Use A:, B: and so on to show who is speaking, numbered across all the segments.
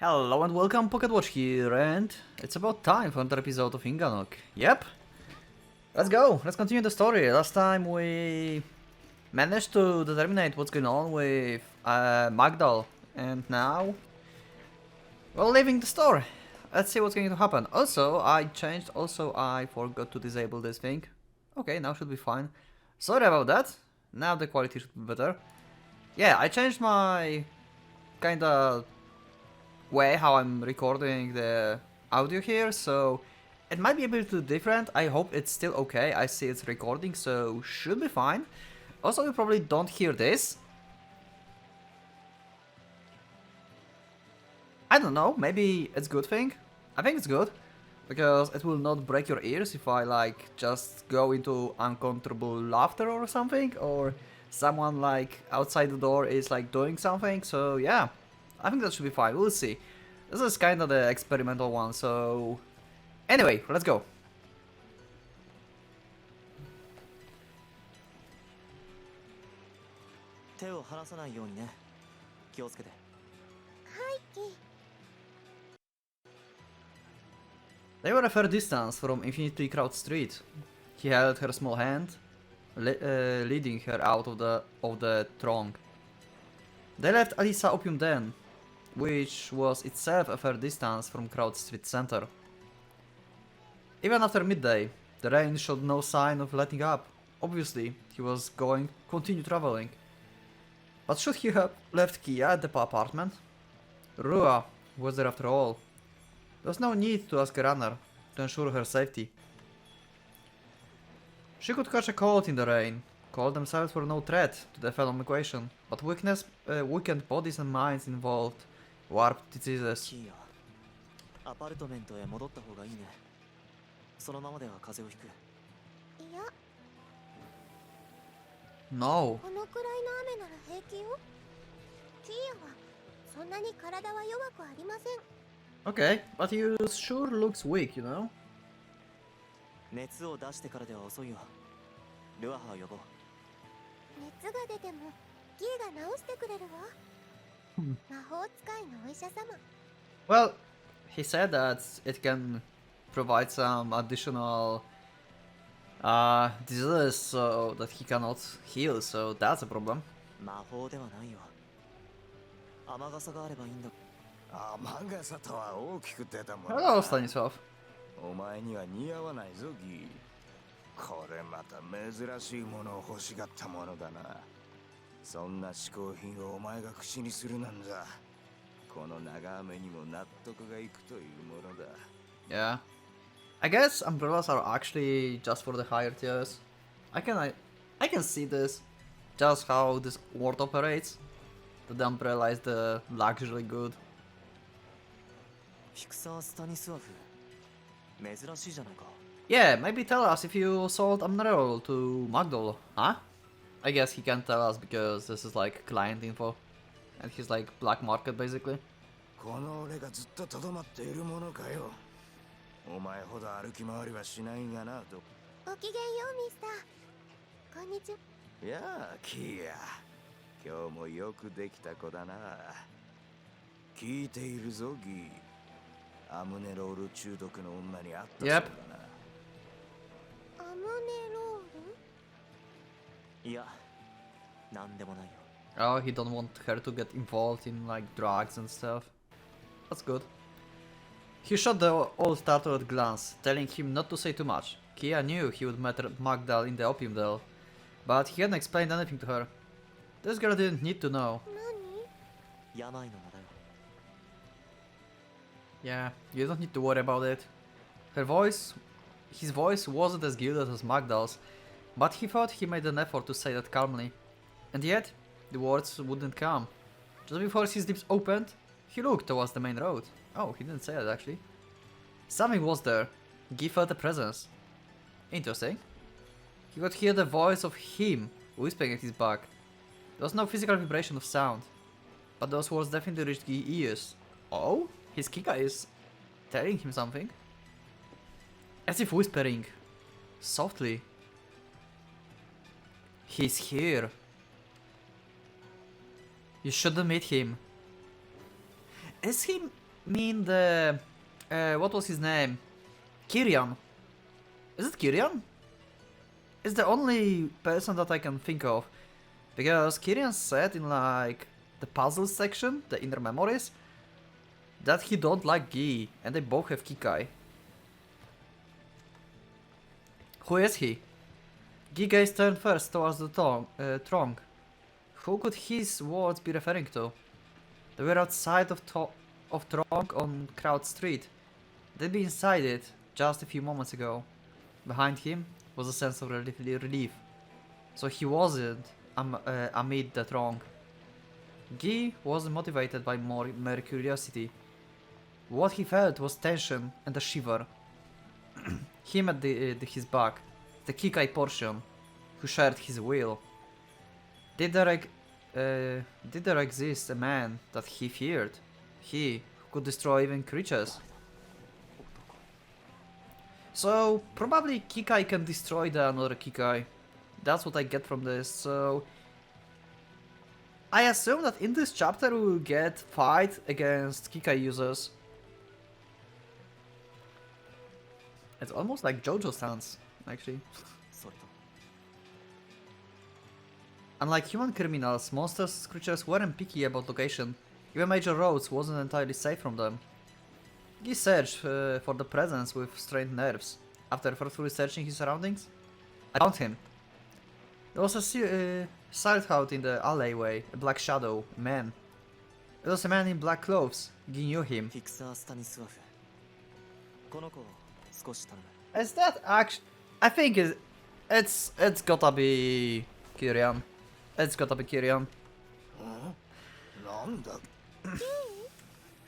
A: Hello and welcome, PocketWatch here, and it's about time for another episode of Inganock. Yep! Let's go! Let's continue the story. Last time we managed to determine what's going on with Magdal, and now we're leaving the store. Let's see what's going to happen. Also, I forgot to disable this thing. Okay, now should be fine. Sorry about that. Now the quality should be better. Yeah, I changed my kinda way how I'm recording the audio here, so it might be a bit different. I hope it's still okay. I see it's recording, so should be fine. Also, you probably don't hear this. I don't know, maybe it's a good thing. I think it's good, because it will not break your ears if I like just go into uncontrollable laughter or something, or someone like outside the door is like doing something, so yeah. I think that should be fine, we'll see. This is kind of the experimental one, so... Anyway, let's go.
B: 手を離さないようにね。気をつけて。
A: They were a fair distance from Infinitely Crowd Street. He held her small hand, leading her out of the throng. They left Alisa Opium Den, which was itself a fair distance from Crowd Street Center. Even after midday, the rain showed no sign of letting up. Obviously, he was going to continue traveling. But should he have left Kia at the apartment? Rua was there after all. There was no need to ask a runner to ensure her safety. She could catch a cold in the rain. Cold themselves were no threat to the Phenom equation, but weakened bodies and minds involved warped diseases.
B: キーヤ、アパルトメントへ戻った方がいいね。そのままでは風邪をひく。
C: いや、
A: No.
C: このくらいの雨なら平気よ。キーヤはそんなに体は弱くありません。
A: Okay, but he sure looks weak, you know?
B: 熱を出してからでは遅いよ。ルアハを呼ぼう。
C: 熱が出てもキーが治してくれるわ。魔法使いのお医者様。
A: Well, he said that it can provide some additional diseases so that he cannot heal, so that's a problem.
B: 魔法ではないよ。雨傘があればいいんだ。
D: 雨傘とは大きく出たもの
A: Hello, Stanislav.
D: お前には似合わないぞギー。これまた珍しいものを欲しがったものだな。そんな嗜好品をお前が口にするなんざ、この長雨にも納得がいくというものだ。
A: Yeah. I guess umbrellas are actually just for the higher tiers. I can see this. Just how this world operates. That the umbrella is the luxury good.
B: フィクサー・スタニスワフ。珍しいじゃないか。
A: Yeah, maybe tell us if you sold umbrella to Magdal, huh? I guess he can't tell us because this is like client info. And he's like black market basically.
D: この俺がずっととどまっているものかよ。お前ほど歩き回りはしないがなと。
C: ごきげんようミスター。こんにちは。
D: いやあ、キーヤ。今日もよくできた子だな。聞いているぞギー。アムネロール中毒の女に会ったそうだな。
C: アムネロール？
B: いや、なんでもないよ。
A: Oh, he don't want her to get involved in like drugs and stuff. That's good. He shot the old starter at glance, telling him not to say too much. Kia knew he would meet Magdal in the opium dell, but he hadn't explained anything to her. This girl didn't need to know.
C: 何？
B: 病の名だよ。
A: Yeah, you don't need to worry about it. His voice wasn't as gilded as Magdal's, but he thought he made an effort to say that calmly. And yet, the words wouldn't come. Just before his lips opened, he looked towards the main road. Oh, he didn't say that actually. Something was there. He felt a presence. Interesting. He could hear the voice of him whispering at his back. There was no physical vibration of sound, but those words definitely reached Guy's ears. Oh? His Kika is telling him something. As if whispering. Softly. He's here. You shouldn't meet him. Is he mean the... what was his name? Kirian. Is it Kirian? It's the only person that I can think of. Because Kirian said in like the puzzle section, the inner memories, that he don't like Gi, and they both have Kikai. Who is he? Gi gazed turned first towards the throng. Who could his words be referring to? They were outside of Throng on Crowd Street. They'd been inside it just a few moments ago. Behind him was a sense of relief. So he wasn't amid the throng. Guy wasn't motivated by mere curiosity. What he felt was tension and a shiver. Him at his back, the Kikai portion, who shared his will. Did there exist a man that he feared? He who could destroy even creatures? So, probably Kikai can destroy the another Kikai. That's what I get from this, so... I assume that in this chapter we will get fight against Kikai users. It's almost like JoJo stance, actually.
B: それと
A: Unlike human criminals, monsters creatures weren't picky about location. Even major roads wasn't entirely safe from them. He searched for the presence with strained nerves. After thoroughly searching his surroundings, I found him. There was a silhouette in the alleyway, a black shadow, a man. It was a man in black clothes. He knew him.
B: フィクサー・スタニスワフこの子を少し頼む
A: Is that actually? I think it's gotta be Kirian. It's gotta be Kirian.
D: なんだ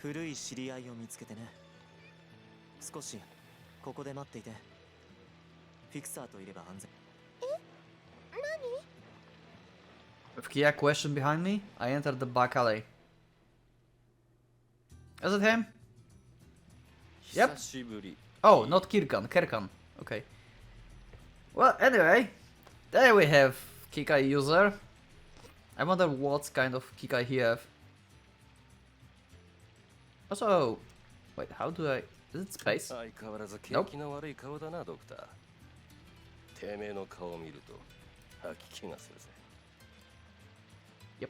B: 古い知り合いを見つけてね少しここで待っていてフィクサーといれば安全
A: With Kia question behind me, I entered the back alley. Is it him? Yep.
E: 久しぶり
A: Oh, not Kirkan, Kerkan. Okay. Well, anyway, there we have Kikai user. I wonder what kind of Kikai he have. Also, wait, how do I... Is it space?
E: 相変わらず景
A: Nope.
E: 気の悪い顔だなドクターてめえの顔を見ると吐き気がするぜ
A: Yep.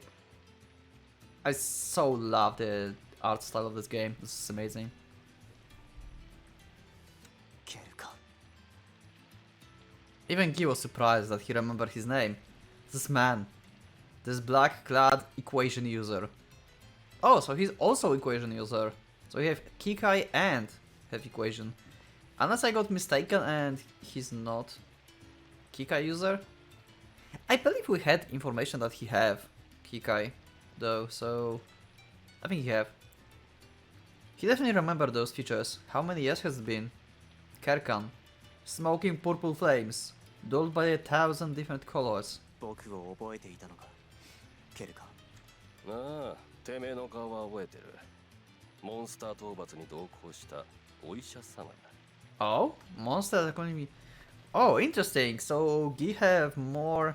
A: I so love the art style of this game. This is amazing.
B: ケルか
A: Even Guy was surprised that he remembered his name. This man. This black-clad equation user. Oh, so he's also equation user. So we have Kikai and have equation. Unless I got mistaken and he's not Kikai user. I believe we had information that he have Kikai though, so I think he have. He definitely remembered those features. How many years has it been? Kerkan. Smoking purple flames. Dulled by 1,000 different colors.
B: 僕を覚えていたのかケルか
E: ああてめえの顔は覚えてるモンスター討伐に同行したお医者様だ
A: Oh? Monsters are going to be... Oh, interesting. So, Guy have more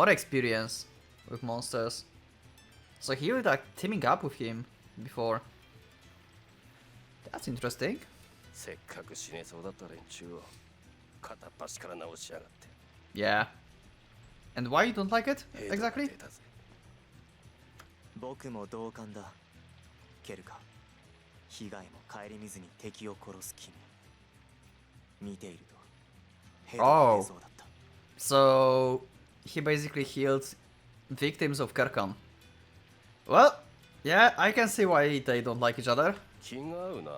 A: experience with monsters. So he was like teaming up with him before. That's interesting.
E: せっかく死ねそうだった連中を片っ端から直しやがって
A: Yeah. And why you don't like it
E: ヘドが
A: exactly?
E: 出たぜ
B: 僕も同感だケルか被害も顧みずに敵を殺す君見ているとヘドが出そうだった
A: So he basically healed victims of Kerkan. Well, yeah, I can see why they don't like each other.
E: 気が合うな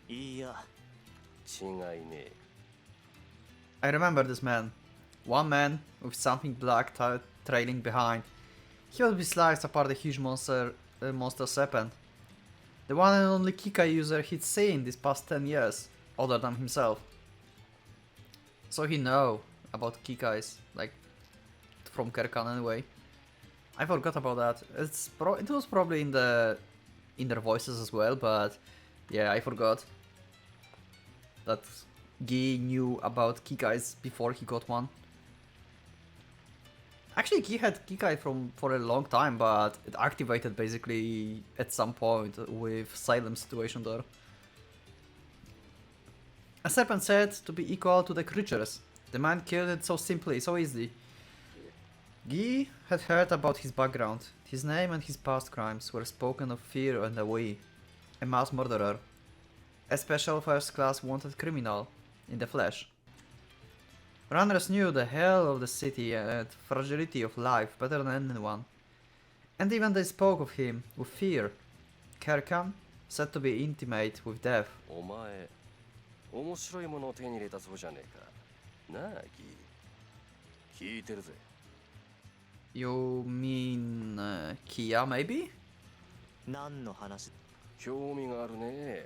E: い
B: や
E: 違いねえ
A: I remember this man. One man with something black trailing behind. He would be sliced apart a huge monster serpent. The one and only Kikai user he'd seen these past 10 years, other than himself. So he know about Kikais, like from Kerkan anyway. I forgot about that. It was probably in their voices as well, but yeah, I forgot that Guy knew about Kikais before he got one. Actually, he had Kikai for a long time, but it activated basically at some point with Salem situation there. A serpent said to be equal to the creatures. The man killed it so simply, so easily. Guy had heard about his background. His name and his past crimes were spoken of fear and awe. A mass murderer. A special first-class wanted criminal. In the flesh. Runners knew the hell of the city and fragility of life better than anyone. And even they spoke of him with fear. Kerkan, said to be intimate with death.
E: お前面白いものを手に入れたそうじゃねえかなあギ聞いてるぜ
A: You mean Kia, maybe?
B: 何の話？
E: 興味があるね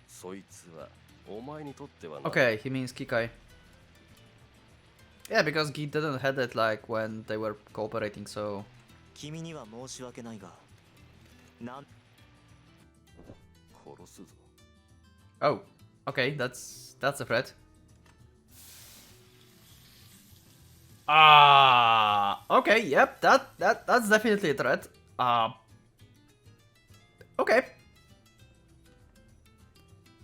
E: そいつはお前にとってはな
A: Okay, he means Kikai. Yeah, because Gi didn't have it like when they were cooperating, so...
B: 君には申し訳ないが、なん
E: 殺すぞ
A: Oh, okay, that's a threat. Okay, yep, that's definitely a threat. Okay.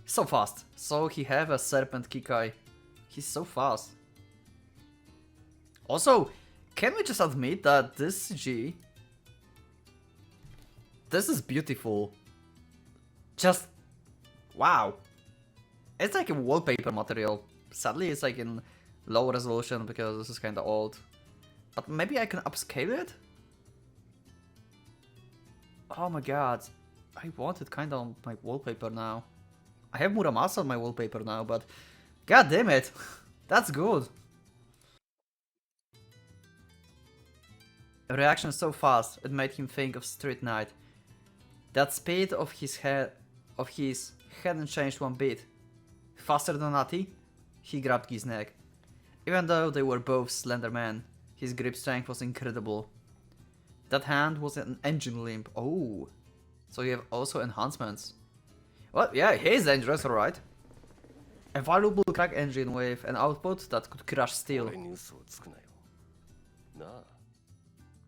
A: So fast. So he have a serpent Kikai. He's so fast. Also, can we just admit that this CG... This is beautiful. Just... Wow. It's like a wallpaper material. Sadly, it's like in low resolution because this is kinda old. But maybe I can upscale it? Oh my god. I want it kinda on my wallpaper now. I have Muramasa on my wallpaper now, but... God damn it! That's good! A reaction so fast, it made him think of Street Knight. That speed of his hadn't changed one bit. Faster than Nati, he grabbed his neck. Even though they were both slender men, his grip strength was incredible. That hand was an engine limb. Oh, so you have also enhancements. Well, yeah, he's dangerous, alright. A valuable crack engine with an output that could crush steel.
E: 俺に嘘をつくなよなあ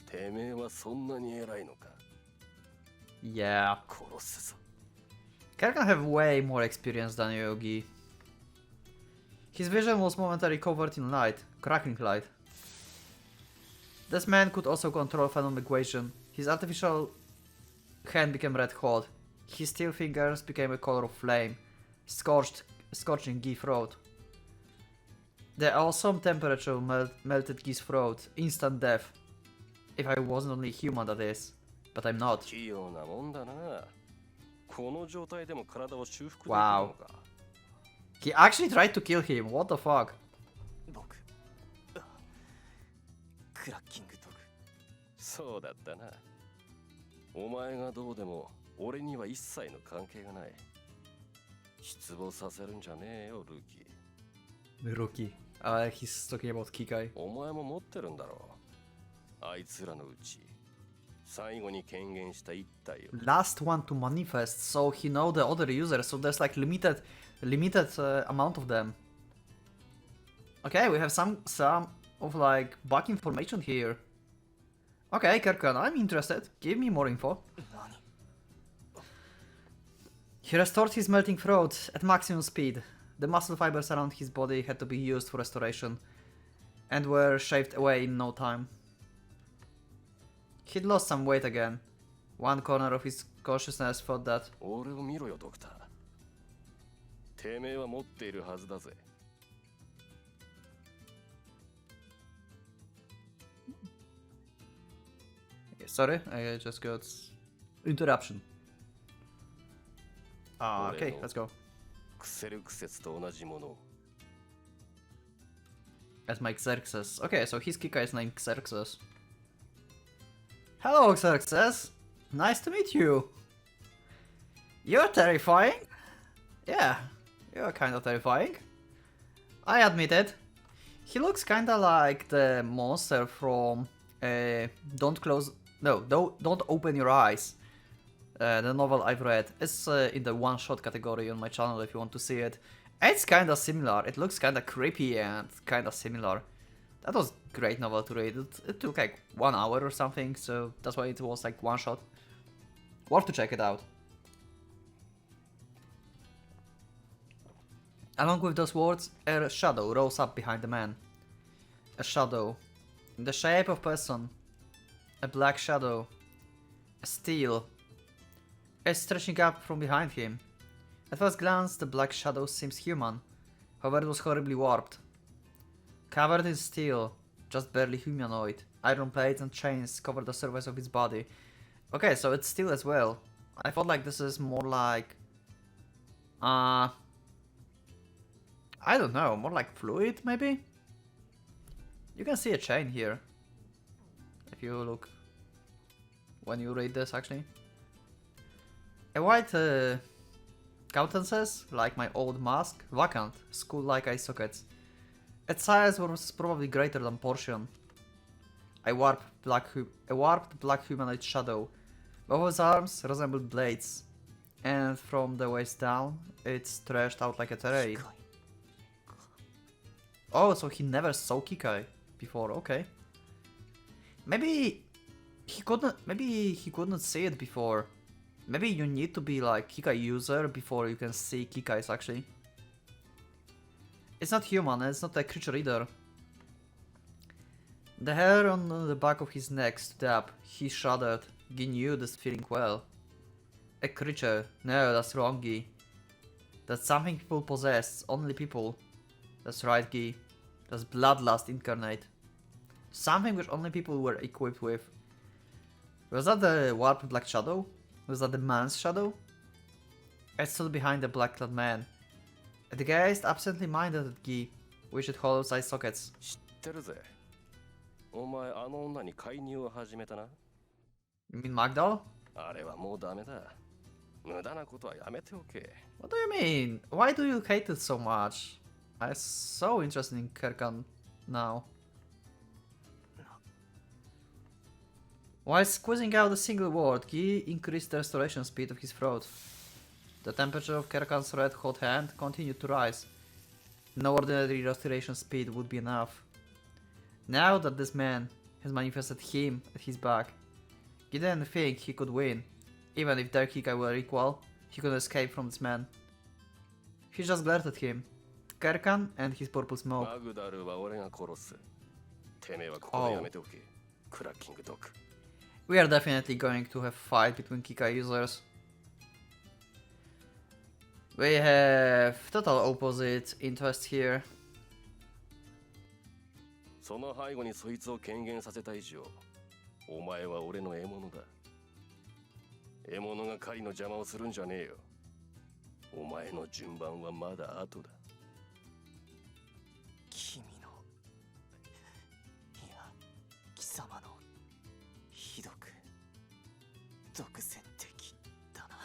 E: てめえはそんなに偉いのか
A: Yeah.
E: 殺すぞ
A: Kerkan have way more experience than Yogi. His vision was momentarily covered in light, crackling light. This man could also control Phenom equation. His artificial hand became red hot. His steel fingers became a color of flame, scorching Guy's throat. The awesome temperature melted Guy's throat, instant death. If I wasn't only human, that is. But I'm not.
E: 器用なもんだなこの状態でも体を修復できる
A: Wow.
E: のか
A: He actually tried to kill him, what the fuck?
B: 僕クラッキングドグ
E: そうだったなお前がどうでも俺には一切の関係がない失望させるんじゃねえよルーキー
A: Rookie. He's talking about Kikai.
E: お前も持ってるんだろうあいつらのうち最後に権限した一体を
A: Last one to manifest, so he know the other users, so there's like limited amount of them. Okay, we have some of like back information here. Okay, Kerkan, I'm interested. Give me more info.
B: 何
A: He restored his melting throat at maximum speed. The muscle fibers around his body had to be used for restoration, and were shaved away in no time. He'd lost some weight again. One corner of his consciousness thought that.
E: 俺を見ろよドクターてめえは持っているはずだぜ
A: Sorry, I just got interruption. Okay, let's go.
E: クセルク説と同じものを
A: As my Xerxes. Okay, so his Kika is named Xerxes. Hello, Xerxes. Nice to meet you. You're terrifying. Yeah, you're kind of terrifying. I admit it. He looks kinda like the monster from Don't Open Your Eyes. The novel I've read. It's in the one-shot category on my channel if you want to see it. It's kinda similar. It looks kinda creepy and kinda similar. That was great novel to read. It took like 1 hour or something, so that's why it was like one shot. Worth to check it out. Along with those words, a shadow rose up behind the man. A shadow, in the shape of person. A black shadow. A steel. It's stretching up from behind him. At first glance, the black shadow seems human. However, it was horribly warped. Covered in steel, just barely humanoid. Iron plates and chains cover the surface of its body. Okay, so it's steel as well. I thought like this is more like... I don't know, more like fluid maybe? You can see a chain here. If you look... when you read this actually. A white countenances, like my old mask, vacant, skull-like eye sockets. Its size was probably greater than portion. A warped black humanoid shadow. Both of his arms resembled blades, and from the waist down, it stretched out like a tray. Oh, so he never saw Kikai before, okay. Maybe he couldn't see it before. Maybe you need to be like Kikai user before you can see Kikais actually. It's not human, it's not a creature either. The hair on the back of his neck stood up. He shuddered. He knew this feeling well. A creature. No, that's wrong, Guy. That's something people possess. Only people. That's right, Guy. That's bloodlust incarnate. Something which only people were equipped with. Was that the warped black shadow? Was that the man's shadow? It stood behind the black-clad man. It gazed absently-minded at Guy, which it hollow eye sockets.
E: 知ってるぜ。お前あの女に介入を始めたな。
A: You mean Magdal?
E: あれはもうダメだ。無駄なことはやめておけ。
A: What do you mean? Why do you hate it so much? I'm so interested in Kerkan now. While squeezing out a single word, Guy increased the restoration speed of his throat. The temperature of Kerkan's red-hot hand continued to rise. No ordinary restoration speed would be enough. Now that this man has manifested him at his back, he didn't think he could win. Even if their Kikai were equal, he couldn't escape from this man. He just glared at him. Kerkan and his purple smoke.
E: マグダルは俺が殺す。てめえはここでやめておけ。クラッキングドッグ。
A: We are definitely going to have a fight between Kikai users. We have total opposite interests here.
E: その背後にそいつを権限させた以上、お前は俺の獲物だ。獲物が狩りの邪魔をするんじゃねえよ。お前の順番はまだ後だ。
B: 君のいや貴様のひどく独占的だな。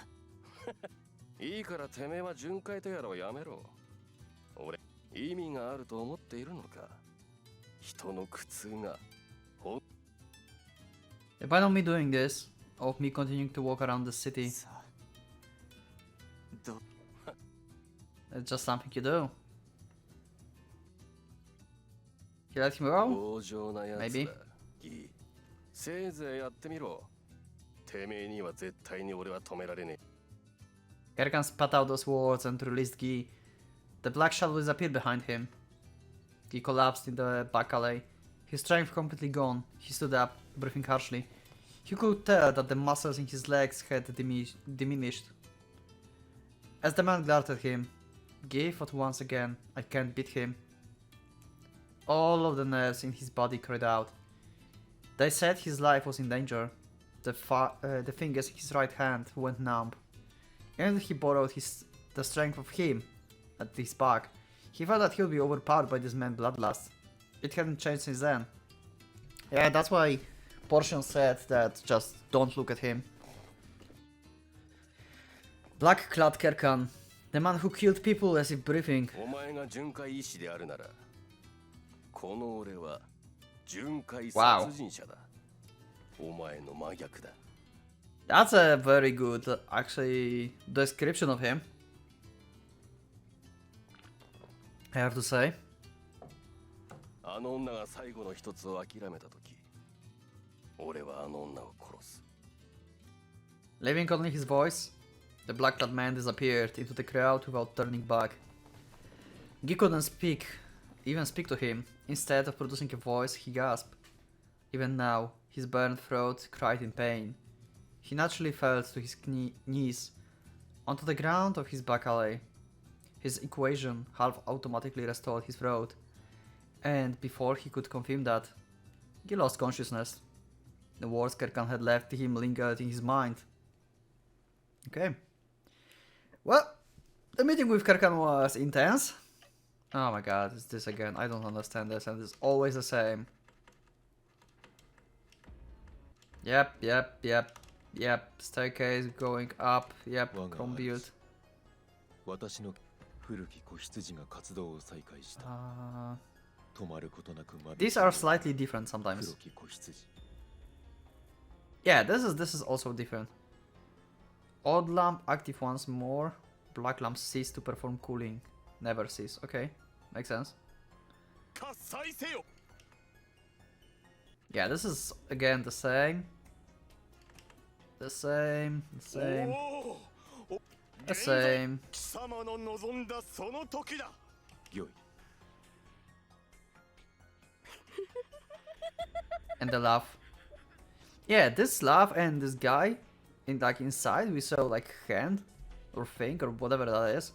E: いいからてめえは巡回とやらをやめろ。俺、意味があると思っているのか。人の苦痛が。
A: By not me doing this, of me continuing to walk around the city,
B: さあど
A: it's just something you do. You let him go?
E: 強情なやつだ。
A: Maybe.
E: ギせいぜいやってみろ。てめえには絶対に俺は止められねえ。
A: Kerkan spat out those words and released Guy. The black shadow disappeared behind him. He collapsed in the back alley. His strength completely gone. He stood up, breathing harshly. He could tell that the muscles in his legs had diminished. As the man glared at him, Guy thought once again, I can't beat him. All of the nerves in his body cried out. They said his life was in danger. The fingers in his right hand went numb. And he borrowed the strength of him at his back. He felt that he would be overpowered by this man's bloodlust. It hadn't changed since then. Yeah, that's why Portion said that just don't look at him. Black-clad Kerkan, the man who killed people as if breathing.
E: お前が巡回医師であるなら、この俺は巡回殺人者だ。お前の真逆だ。
A: That's a very good, actually, description of him. I have to say.
E: あの女が最後の一つを諦めた時、俺はあの女を殺す。
A: Leaving only his voice, the black-clad man disappeared into the crowd without turning back. Guy couldn't even speak to him. Instead of producing a voice, he gasped. Even now, his burned throat cried in pain. He naturally fell to his knees onto the ground of his back alley. His equation half automatically restored his throat, and before he could confirm that, he lost consciousness. The words Kerkan had left him lingered in his mind. Okay. Well, the meeting with Kerkan was intense. Oh my god, it's this again. I don't understand this, and it's always the same. Yep. Staircase going up. Yep, chrome build.
F: 私の古き子羊が活動を再開した。止まることなく間引き
A: These are slightly different sometimes.
F: 黒き子羊。
A: Yeah, this is also different. Odd lamp active once more. Black lamp cease to perform cooling. Never cease. Okay, makes sense.
E: 喝采せよ。
A: Yeah, this is again the same. The same.
E: 貴様の望んだその時だ。
F: よい。
A: And the laugh. Yeah, this laugh and this guy, inside we saw like hand or thing or whatever that is.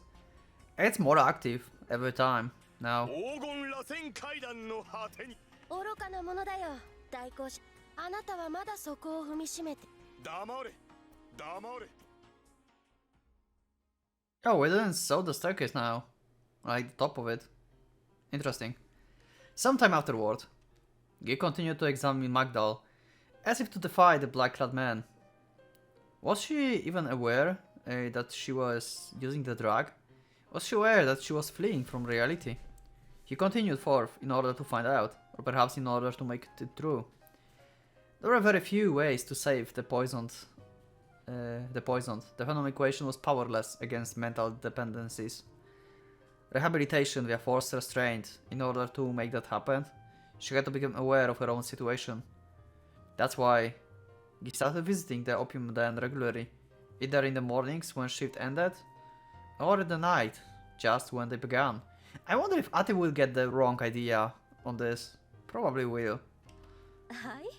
A: It's more active every time now.
E: 黄金螺旋階段の果てに。
C: 愚かなものだよ、大公子。あなたはまだそこを踏みしめて。
E: 黙れ。黙れ。
A: Oh, we didn't saw the staircase now. Like the top of it. Interesting. Sometime afterward, Guy continued to examine Magdal, as if to defy the black-clad man. Was she even aware that she was using the drug? Was she aware that she was fleeing from reality? He continued forth in order to find out, or perhaps in order to make it true. There were very few ways to save the poisoned. The Venom equation was powerless against mental dependencies. Rehabilitation via forced restraint. In order to make that happen, she had to become aware of her own situation. That's why he started visiting the opium den regularly, either in the mornings when shift ended, or in the night, just when they began. I wonder if Ati will get the wrong idea on this. Probably will.
C: はい。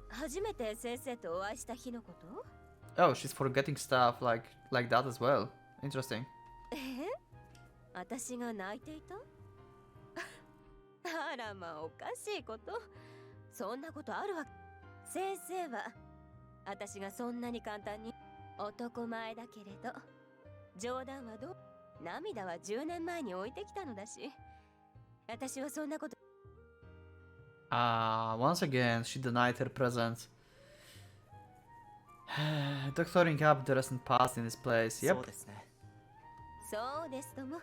C: 初めて先生とお会いした日のこと？
A: Oh, she's forgetting stuff like that as well. Interesting.
C: 私が泣いていた？あらまあおかしいこと。そんなことあるわけ。先生は私がそんなに簡単に男前だけれど、冗談はどう？涙は10年前に置いてきたのだし、私はそんなこと。
A: Once again, she denied her presence. Doctoring up the recent past in this place.
B: そ
A: Yep.
B: うですね。
C: そうですとも。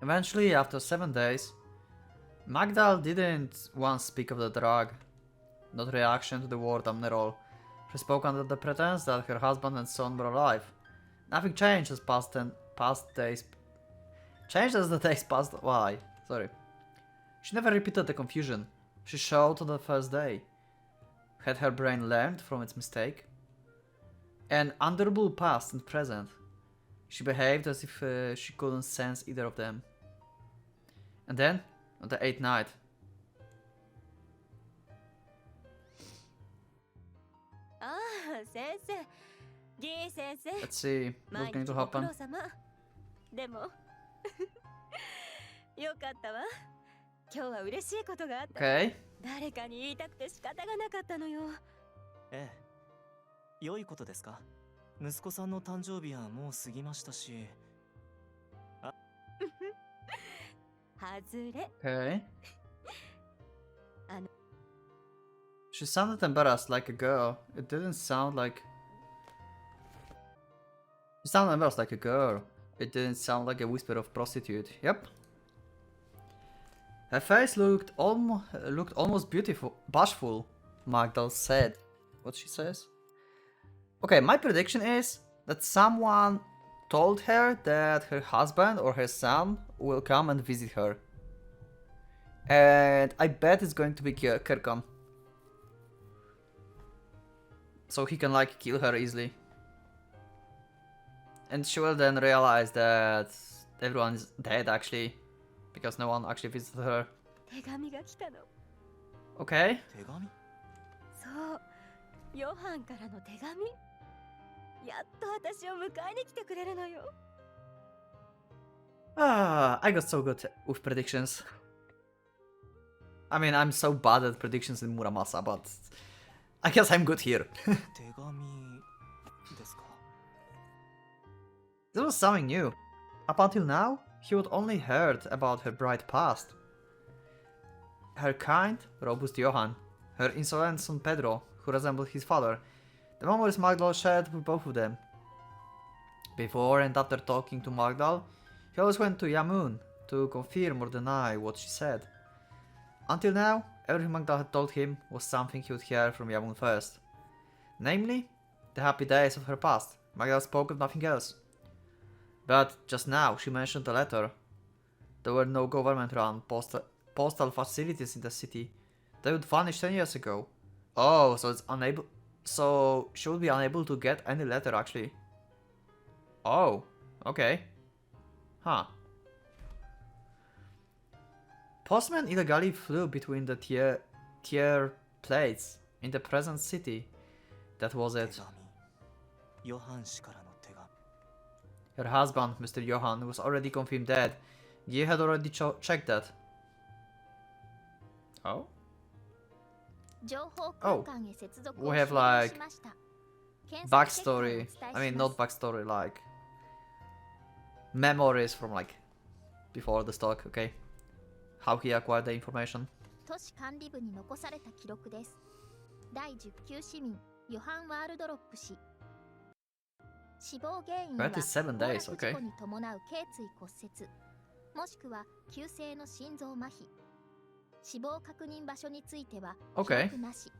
A: Eventually, after 7 days, Magdal didn't once speak of the drug. Not reaction to the word Amnerol. She spoke under the pretense that her husband and son were alive. Nothing changed as changed as the days passed by. Sorry. She never repeated the confusion. She showed on the first day. Had her brain learned from its mistake? An unbearable past and present. She behaved as if she couldn't sense either of them. And then, on the 8th night. Let's see what's going to happen.
C: でもよかったわ。今日は嬉しいことがあった。
A: Okay.
C: 誰かに言いたくて仕方がなかったのよ。
B: ええ。良いことですか？息子さんの誕生日はもう過ぎましたし。あ
C: 外れ。
A: Okay.
C: あの
A: She sounded embarrassed like a girl. It didn't sound like... She sounded embarrassed like a girl. It didn't sound like a whisper of prostitute. Yep. Her face looked almost beautiful, bashful, Magdal said. What she says? Okay, my prediction is that someone told her that her husband or her son will come and visit her. And I bet it's going to be Kirkan. So he can like kill her easily. And she will then realize that everyone is dead actually. Because no one actually visited her.
C: 手紙が来たの。
A: Okay.
B: 手紙？
C: そう、ヨハンからの手紙。やっと私を迎えに来てくれるのよ。
A: I got so good with predictions. I mean, I'm so bad at predictions in Muramasa, but I guess I'm good here.
B: 手紙ですか？
A: This was something new. Up until now, he had only heard about her bright past. Her kind, robust Johann, her insolent son Pedro, who resembled his father, the memories Magdal shared with both of them. Before and after talking to Magdal, he always went to Yamun to confirm or deny what she said. Until now, everything Magdal had told him was something he would hear from Yamun first. Namely, the happy days of her past. Magdal spoke of nothing else. But just now she mentioned the letter. There were no government-run postal facilities in the city. They would vanish 10 years ago. Oh, so she would be unable to get any letter actually. Oh, okay. Huh. Postmen illegally flew between the tier plates in the present city. That was
B: 手
A: it.
B: 紙。ヨハン氏からの手紙。
A: Her husband, Mr. Johann, was already confirmed dead. Guy had already checked that. Oh?
C: 情報空間へ接続
A: We
C: を
A: have
C: 終了
A: like
C: しました。検索結果をお伝
A: backstory.
C: えし
A: I mean,
C: ま
A: not
C: す
A: backstory, like memories from like before the stock, okay? How he acquired the information.
G: 都市管理部に残された記録です。第10級市民ヨハン・ワールドロップ氏。死亡原因は
A: 27 days,
G: 崩落
A: okay.
G: 事故に伴う頸椎骨折、もしくは急性の心臓麻痺。死亡確認場所については
A: Okay.
G: 記録なし。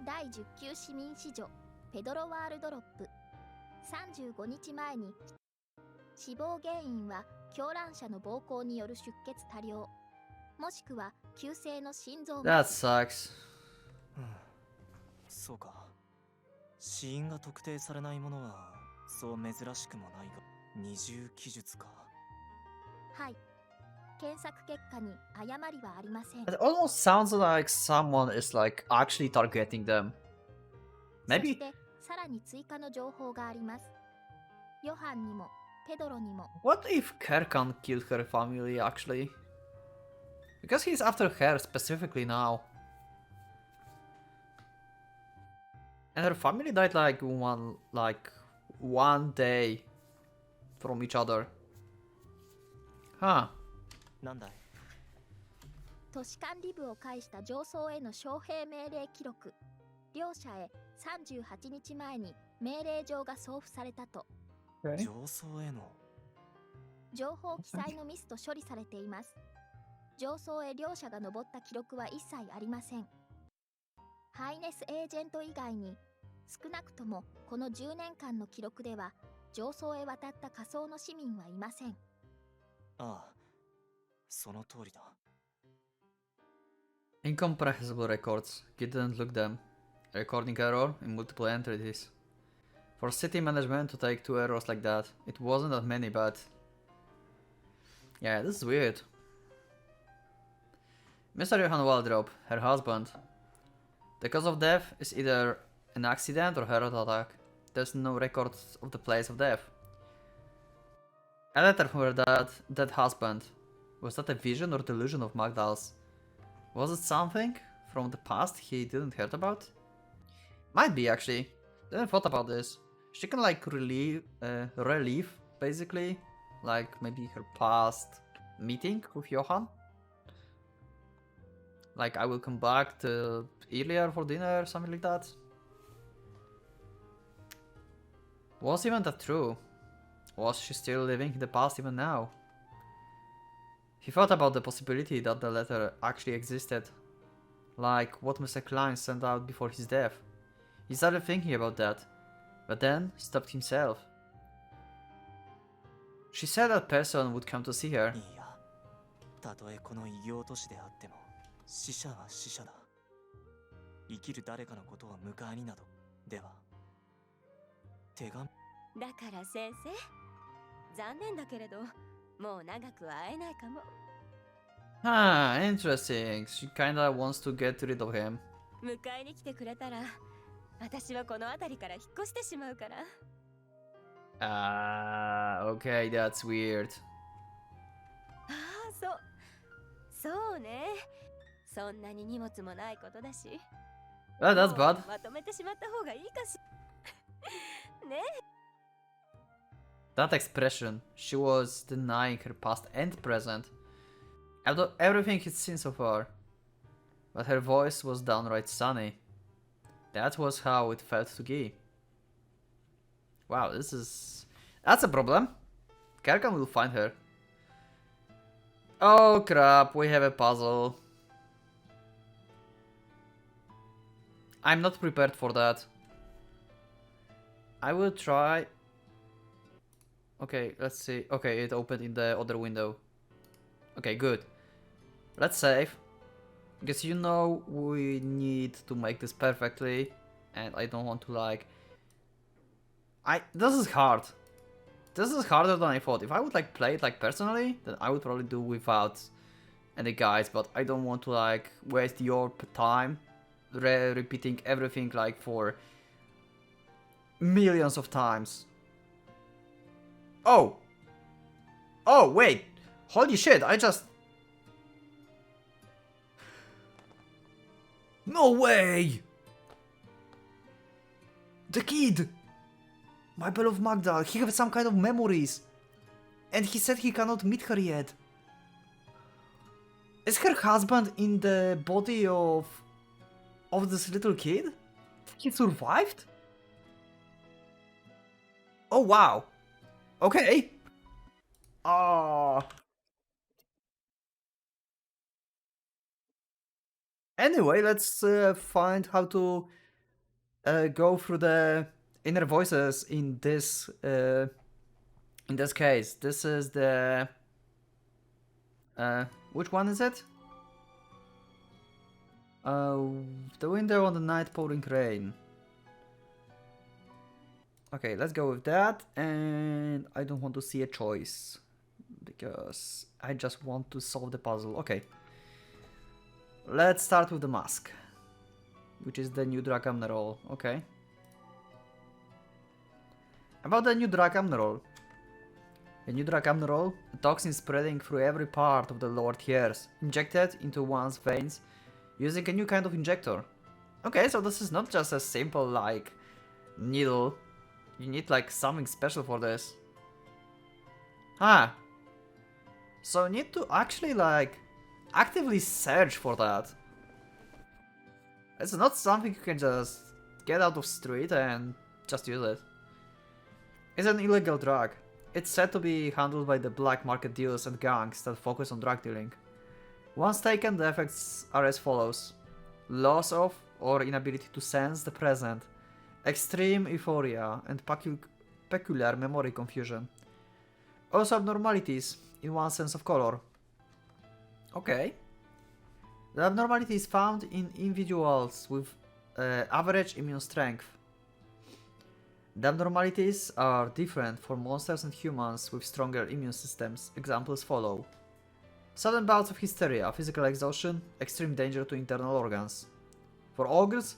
G: 第10級市民子女ペドロ・ワールドロップ。35日前に死亡原因は狂乱者の暴行による出血多量、もしくは急性の心臓麻
A: That
G: 痺。
A: sucks.
B: うん。そうか。死因が特定されないものはそう珍しくもないが、二重記述か。
G: はい。検索結果に誤りはありません。
A: It almost sounds like someone is like actually targeting them.
G: そし
A: Maybe.
G: てさらに追加の情報があります。ヨハンにもペドロにも
A: What if Kerkan killed her family actually? Because he's after her specifically now. And her family died like one day from each other. Huh.
B: なんだい？
G: 都市管理部を介した上層への招聘命令記録。両者へ38日前に命令状が送付されたと。
B: 上層への。
G: 情報記載のミスと処理されています。上層へ両者が登った記録は一切ありません。ハイネスエージェント以外に少なくともこの10年間の記録では上層へ渡った仮想の市民はいません。
B: ああ、その通りだ。
A: Incomprehensible records. You didn't look them. Recording error in multiple entities. For city management to take 2 errors like that, it wasn't that many, but... Yeah, this is weird. Mr. Johann Waldrop, her husband. The cause of death is either an accident or heart attack. There's no records of the place of death. A letter from her dead husband. Was that a vision or delusion of Magdal's? Was it something from the past he didn't heard about? Might be actually. Didn't thought about this. She can like relive basically, like maybe her past meeting with Johann. Like I will come back to earlier for dinner or something like that. Was even that true? Was she still living in the past even now? He thought about the possibility that the letter actually existed, like what Mr. Klein sent out before his death. He started thinking about that, but then stopped himself. She said that person would come to see her.
B: いいや、たとえこの異形都市であっても死者は死者だ。生きる誰かのことを迎えになどでは手紙。
C: だから先生、残念だけれどもう長くは会えないかも。
A: Ah, interesting. She kinda wants to get rid of him.
C: 迎えに来てくれたら私はこの辺りから引っ越してしまうから。
A: Okay, that's weird.
C: ああ、そうね。そんなに荷物もないことだし。
A: Well, that's
C: もう
A: bad.
C: まとめてしまった方がいいかし。ね。
A: That expression, she was denying her past and present. Although everything he'd seen so far. But her voice was downright sunny. That was how it felt to Guy. Wow, that's a problem. Kerkan will find her. Oh crap, we have a puzzle. I'm not prepared for that. I will try. Okay, let's see. Okay, it opened in the other window. Okay, good. Let's save. Because you know we need to make this perfectly. And I don't want to like... This is hard. This is harder than I thought. If I would like play it like personally, then I would probably do without any guides. But I don't want to like waste your time repeating everything like for millions of times. Oh! Oh, wait! Holy shit, I just... No way! The kid! My beloved Magda, he has some kind of memories. And he said he cannot meet her yet. Is her husband in the body of this little kid? He survived? Oh wow. Okay. Anyway, let's find how to go through the inner voices in this case. This is the which one is it? The window on the night pouring rain. Okay, let's go with that, and I don't want to see a choice because I just want to solve the puzzle. Okay, let's start with the mask, which is the new Drakamner roll. Okay. About the new Drakamner roll. The new Drakamner roll, a toxin spreading through every part of the lower tiers, injected into one's veins using a new kind of injector. Okay, so this is not just a simple like needle. You need like something special for this. So you need to actually like actively search for that. It's not something you can just get out of street and just use it. It's an illegal drug. It's said to be handled by the black market dealers and gangs that focus on drug dealing. Once taken, the effects are as follows: loss of or inability to sense the present, extreme euphoria, and peculiar memory confusion. Also abnormalities in one's sense of color. Okay. The abnormality is found in individuals with average immune strength. The abnormalities are different for monsters and humans with stronger immune systems. Examples follow: sudden bouts of hysteria, physical exhaustion, extreme danger to internal organs. For ogres,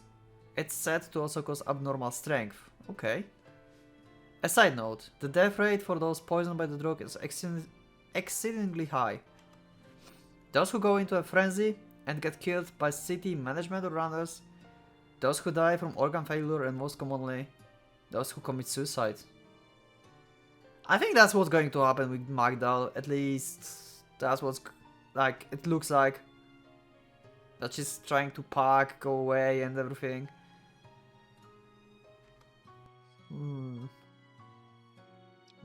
A: it's said to also cause abnormal strength. Okay. A side note, the death rate for those poisoned by the drug is exceedingly high. Those who go into a frenzy and get killed by city management or runners, those who die from organ failure, and most commonly, those who commit suicide. I think that's what's going to happen with Magdal, at least that's what's like, it looks like. That she's trying to pack, go away and everything.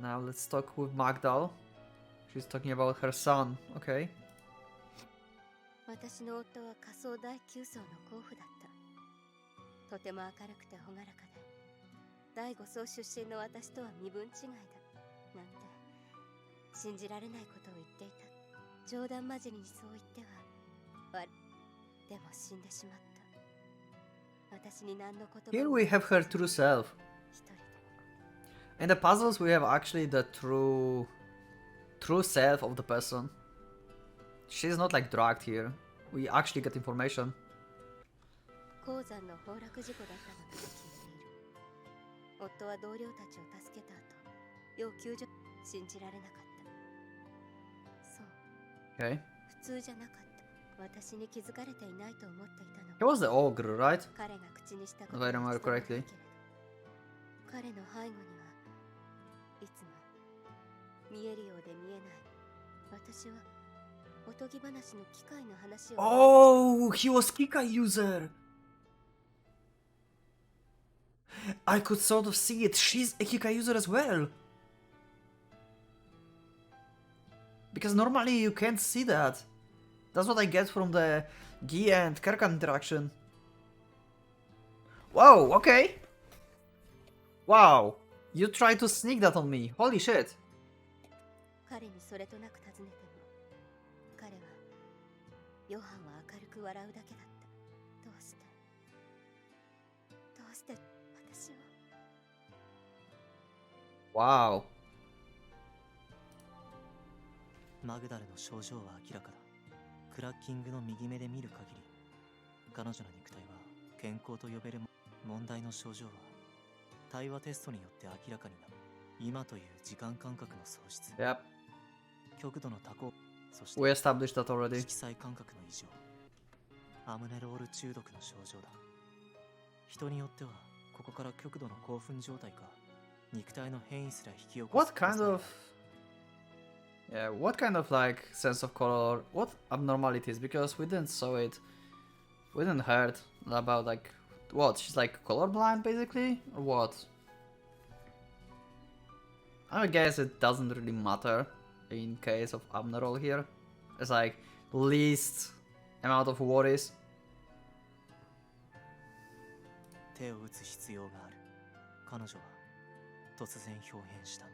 A: Now let's talk with Magdal. She's talking about her son, okay.
C: 私の夫は仮想第9層の候補だった。とても明るくて朗らかで、第5層出身の私とは身分違いだなんて信じられないことを言っていた。冗談交じりにそう言ってはでも死んでしまった。私に何の言葉
A: Here we have her true self.
C: 一人で
A: In the puzzles, we have actually the true self of the person. She's not like drugged here. We actually get information.
C: 鉱山の崩落事故だったのだと聞いている。夫は同僚たちを助けた後、要救助信じられなかった。そう、
A: Okay.
C: 普通じゃなかった。私に気づかれていないと思っていたの。
A: He was the ogre, right?
C: 彼が口にしたこ
A: If
C: と
A: I
C: は
A: remember
C: 伝わらないけれ
A: correctly.
C: ど、彼の背後にはいつも見えるようで見えない。私はおとぎ話の機械の話を。
A: Oh, he was Kikai user. I could sort of see it. She's a Kikai user as well. Because normally you can't see that. That's what I get from the Gi and Kerkan interaction. Wow, okay. Wow. You tried to sneak that on me. Holy shit.
C: 彼にそれとなく尋ねても、彼はヨハンは明るく笑うだけだった。どうして私を。
A: Wow.
B: マグダルの症状は明らかだ。クラッキングの右目で見る限り、彼女の肉体は健康と呼べるも問題の症状は対話テストによって明らかになる。今という時間感覚の喪失、
A: Yep.
B: 極度の多幸、そして
A: We established that already.
B: 色彩感覚の異常、アムネロール中毒の症状だ。人によってはここから極度の興奮状態か肉体の変異すら引き起こす。
A: What kind of... Yeah, what kind of like sense of color, what abnormalities, because we didn't saw it, we didn't heard about like, what, she's like colorblind basically, or what? I guess it doesn't really matter in case of abnormal here, it's like least amount of worries.
B: 手を打つ必要がある。彼女は突然表変した。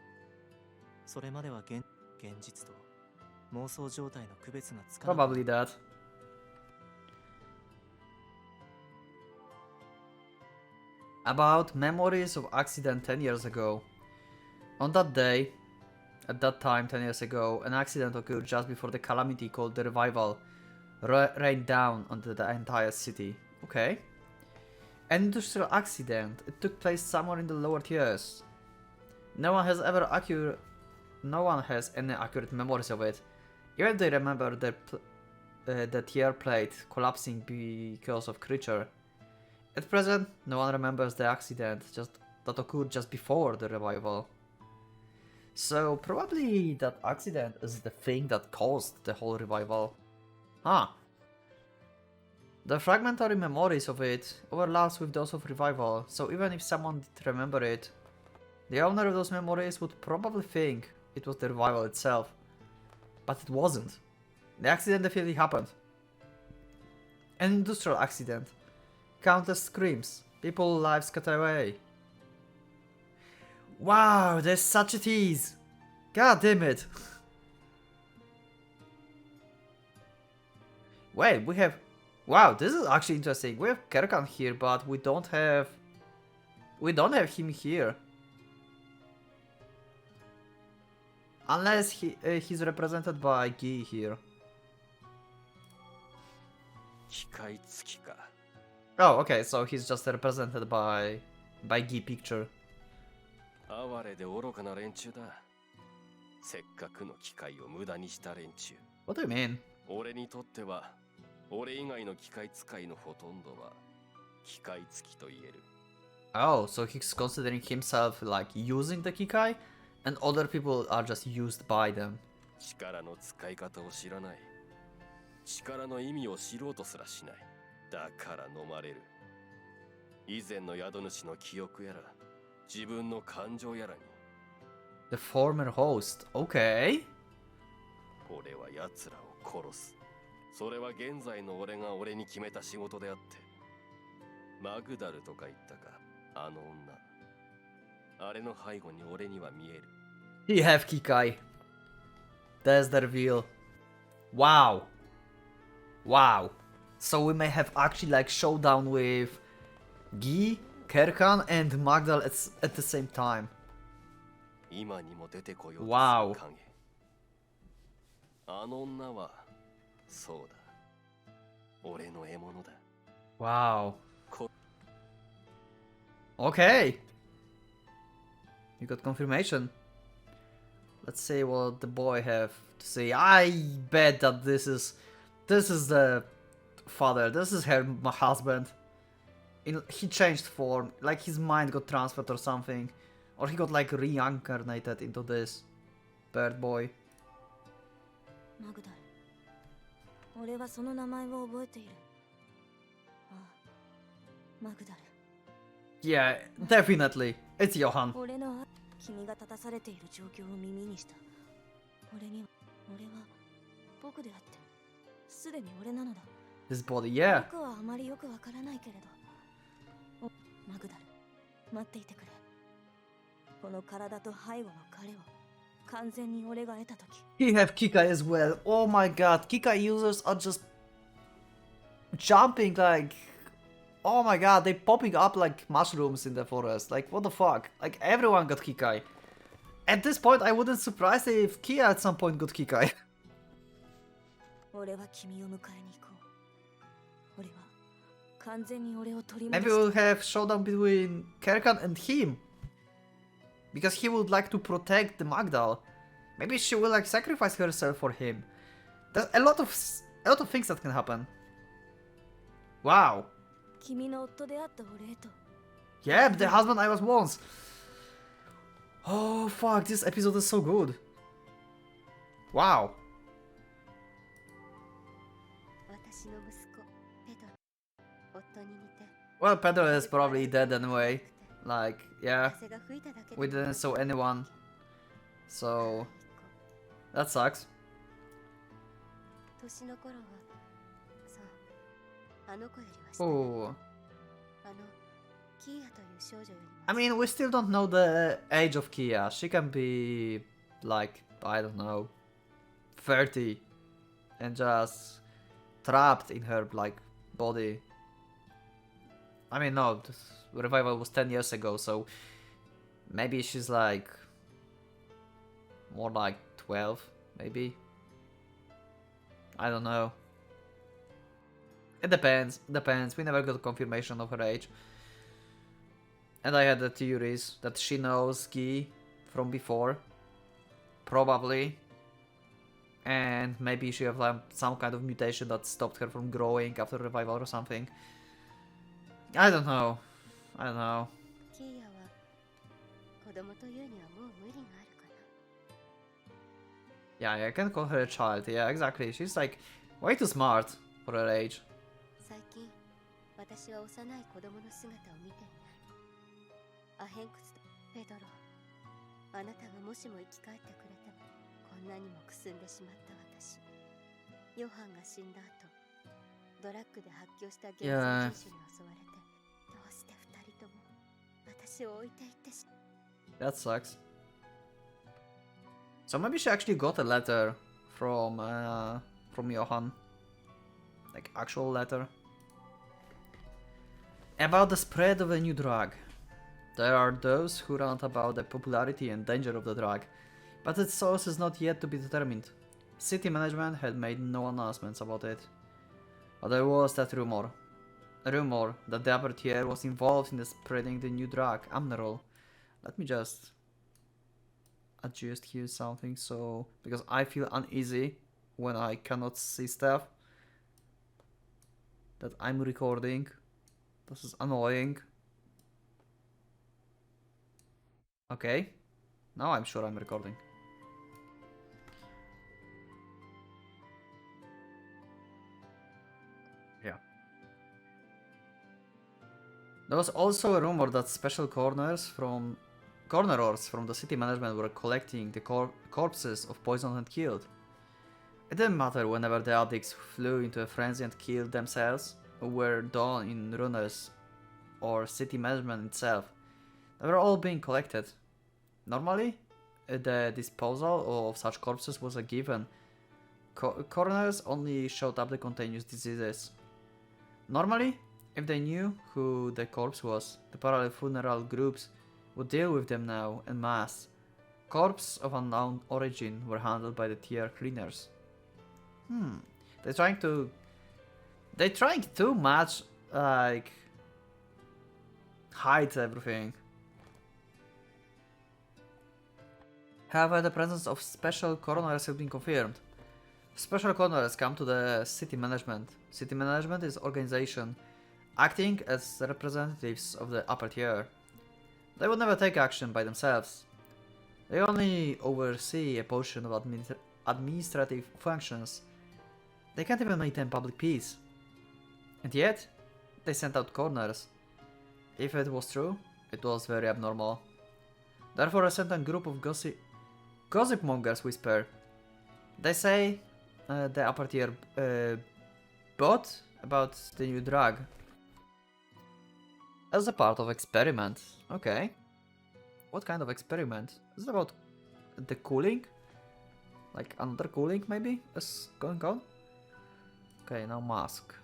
B: それまでは現実と妄想状態の区別がつかなかった。
A: Probably that. About memories of accident 10 years ago. On that day, at that time 10 years ago, an accident occurred just before the calamity called the revival rained down onto the entire city. Okay. An industrial accident. It took place somewhere in the lower tiers. No one has any accurate memories of it. Even if they remember the tier plate collapsing because of creature. At present, no one remembers the accident that occurred just before the revival. So probably that accident is the thing that caused the whole revival. Huh. The fragmentary memories of it overlaps with those of revival, so even if someone did remember it, the owner of those memories would probably think it was the revival itself. But it wasn't. The accident definitely happened. An industrial accident. Countless screams. People's lives cut away. Wow, there's such a tease. God damn it. Wait, we have... Wow, this is actually interesting. We have Kerkan here, but we don't have him here. Unless he's represented by Gi here.
E: 機械付きか。
A: Oh, okay, so he's just represented by Gi picture.
E: 哀れで愚かな連中だ。せっかくの機械を無駄にした連中。
A: What do you mean?
E: 俺にとっては、俺以外の機械使いのほとんどは機械付きと言える。
A: Oh, so he's considering himself like using the Kikai, and other people are just used by them.
E: 力の使い方を知らない。力の意味を知ろうとすらしない。だから飲まれる。以前の宿主の記憶やら、自分の感情やらに。
A: The former host, okay.
E: 俺は奴らを殺す。それは現在の俺が俺に決めた仕事であって。マグダルとか言ったか、あの女。あれの背後に俺には見える。
A: He have Kikai. That's the reveal. Wow. Wow. So we may have actually like showdown with Guy, Kerkan, and Magdal at the same time.
E: 今にも出てこようとする
A: Wow.
E: 影。あの女はそうだ。俺の獲物だ。
A: Wow.
E: Co-
A: Okay. You got confirmation. Let's see what the boy have to say. I bet that this is the father. This is her husband. He changed form, like his mind got transferred or something, or he got like reincarnated into this bird boy.
C: マグダル。俺はその名前を覚えている。ああ、マグダル。
A: Yeah, definitely. It's Johan.
C: 俺の君が立たされている状況を耳にした。俺は僕であって、すでに俺なのだ。
A: His body, yeah.
C: 僕はあまりよくわからないけれど。マグダル、待っていてくれ。この体と背後の彼を完全に俺が得たとき。
A: He have Kikai as well. Oh my god, Kikai users are just jumping like... Oh my god, they popping up like mushrooms in the forest. Like, what the fuck? Like, everyone got Kikai. At this point, I wouldn't surprise if Kia at some point got Kikai.
C: 俺は君を迎えに行こう。俺は完全に俺を取り戻
A: Maybe
C: す。
A: we'll have showdown between Kerkan and him. Because he would like to protect the Magdal. Maybe she will like sacrifice herself for him. There's a lot of things that can happen. Wow.
C: 君の夫であったお礼と。
A: Yeah, the husband I was once. Oh fuck, this episode is so good. Wow.
C: 私の息子ペトロ。夫に似て。
A: Well, Pedro is probably dead anyway. Like, yeah,
C: 風が吹いただけで
A: we didn't saw anyone. So, that sucks.
C: 年の頃はそうあの子よりは下
A: Oh.
C: あのキーヤという少女よりも
A: I mean, we still don't know the age of Kia. She can be like, I don't know, 30 and just trapped in her like body. I mean, no, the revival was 10 years ago, so maybe she's like more like 12, maybe. I don't know. It depends. We never got confirmation of her age. And I had the theories that she knows Guy from before. Probably. And maybe she have like some kind of mutation that stopped her from growing after revival or something. I don't know.
C: キーヤは子供というにはもう無理があるかな
A: Yeah, I can call her a child. Yeah, exactly. She's like way too smart for her age.
C: 最近私は幼い子供の姿を見ていないアヘンクスとペドロあなたがもしも生き返ってくれてもこんなにもくすんでしまった私ヨハンが死んだ後ドラッグで発狂した原生人種に襲われてどうして二人とも私を置いていってし
A: That sucks. So maybe she actually got a letter from Johan. Like actual letter. About the spread of a new drug. There are those who rant about the popularity and danger of the drug, but its source is not yet to be determined. City management had made no announcements about it. But there was that rumor. A rumor that the Apertier was involved in the spreading the new drug, Amnerol. Let me just adjust here something so because I feel uneasy when I cannot see stuff that I'm recording. This is annoying. Okay. Now I'm sure I'm recording. Yeah. There was also a rumor that special cornerers from the city management were collecting the corpses of poisoned and killed. It didn't matter whenever the addicts flew into a frenzy and killed themselves, or were done in runners or city management itself. They were all being collected. Normally, the disposal of such corpses was a given. Coroners only showed up the contagious diseases. Normally, if they knew who the corpse was, the parallel funeral groups would deal with them now en masse. Corpses of unknown origin were handled by the tier cleaners. They're trying too much, like, hide everything. However, the presence of special coroners has been confirmed. Special coroners come to the city management. City management is organization acting as the representatives of the upper tier. They would never take action by themselves. They only oversee a portion of administrative functions. They can't even maintain public peace. And yet, they sent out coroners. If it was true, it was very abnormal. Therefore, a certain group of gossip mongers whisper. They say the upper tier bought about the new drug. As a part of experiment. Okay. What kind of experiment? Is it about the cooling? Like another cooling maybe is going on? Okay, now mask.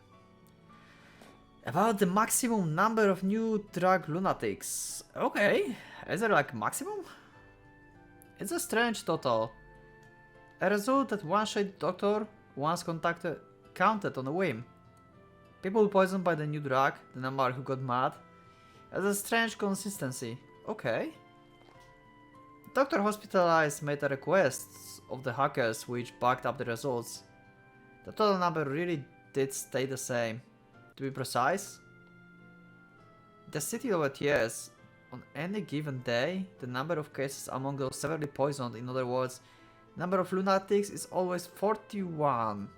A: About the maximum number of new drug lunatics. Okay. Is there like maximum? It's a strange total. A result that one shady doctor once counted on a whim. People poisoned by the new drug, the number who got mad, has a strange consistency. Okay. Doctor hospitalized made a request of the hackers which backed up the results. The total number really did stay the same. To be precise, the city of ATS, on any given day, the number of cases among those severely poisoned, in other words, number of lunatics is always 41.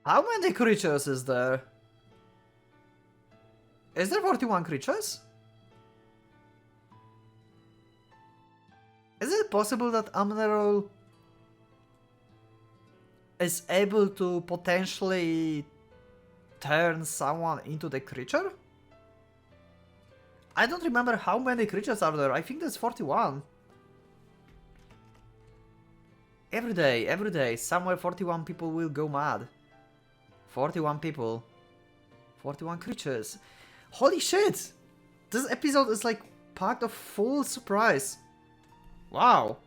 A: How many creatures is there? Is there 41 creatures? Is it possible that Amnerol is able to potentially turn someone into the creature? I don't remember how many creatures are there. I think there's 41. Every day, somewhere 41 people will go mad. 41 people. 41 creatures. Holy shit! This episode is like packed of full surprise. Wow.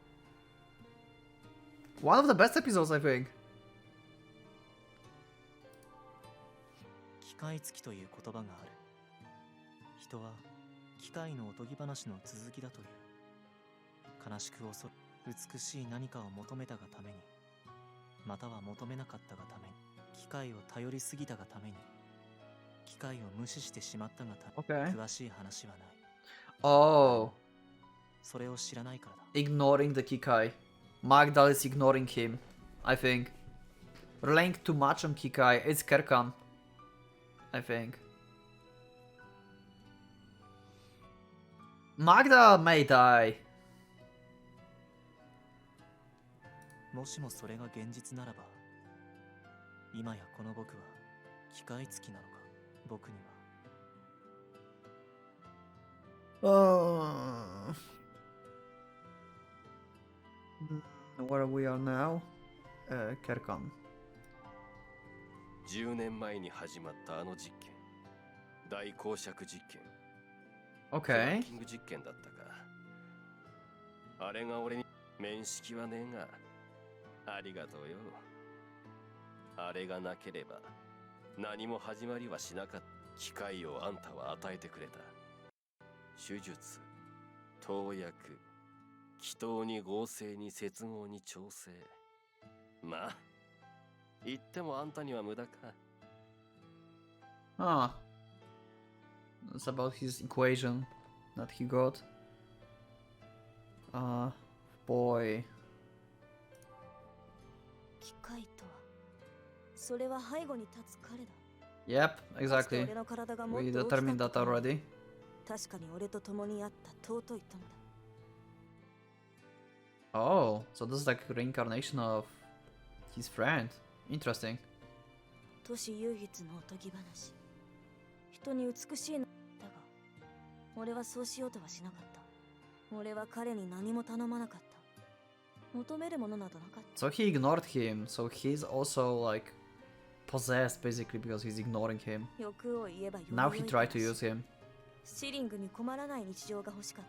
A: One of the best episodes, I think.
B: 機械付きという言葉がある。人は機械のおとぎ話の続きだという。悲しく恐る美しい何かを求めたがために、または求めなかったがために、機械を頼りすぎたがために、機械を無視してしまったがために、詳しい話はない。
A: Oh.
B: それを知らないからだ。
A: Ignoring the Kikai. Magdal is ignoring him, I think. Relying too much on Kikai. It's Kerkan, I think. Magda may die.
B: もしもそれが現実ならば、今やこの僕は機械付きなのか、僕には。
A: Where we are now? Kerkan.
E: 10年前に始まったあの実験。大公爵実験。
A: Okay.
E: キング実験だったか。あれが俺に面識はねえが。ありがとうよ。あれがなければ何も始まりはしなかった。機会をあんたは与えてくれた。手術、投薬、気筒に合成に接合に調整。まあ、言ってもあんたには無駄か。
A: Ah. It's about his equation that he got. Boy.
C: 機械とは、それは背後に立つ彼だ。
A: Yep, exactly. We determined that already.
C: 確かに俺と共にあった尊い友だ。
A: Oh, so this is like a reincarnation of his friend. Interesting.
C: 都市唯一のおとぎ話。一
H: 人に美しいのだが、俺はそうしようとはしなかった。俺は彼に何も頼まなかった。求めるものなどなかった。
A: So he ignored him, so he's also like possessed basically because he's ignoring him.
H: 欲を言えば
A: Now he tried to use him.
H: シリングに困らない日常が欲しかっ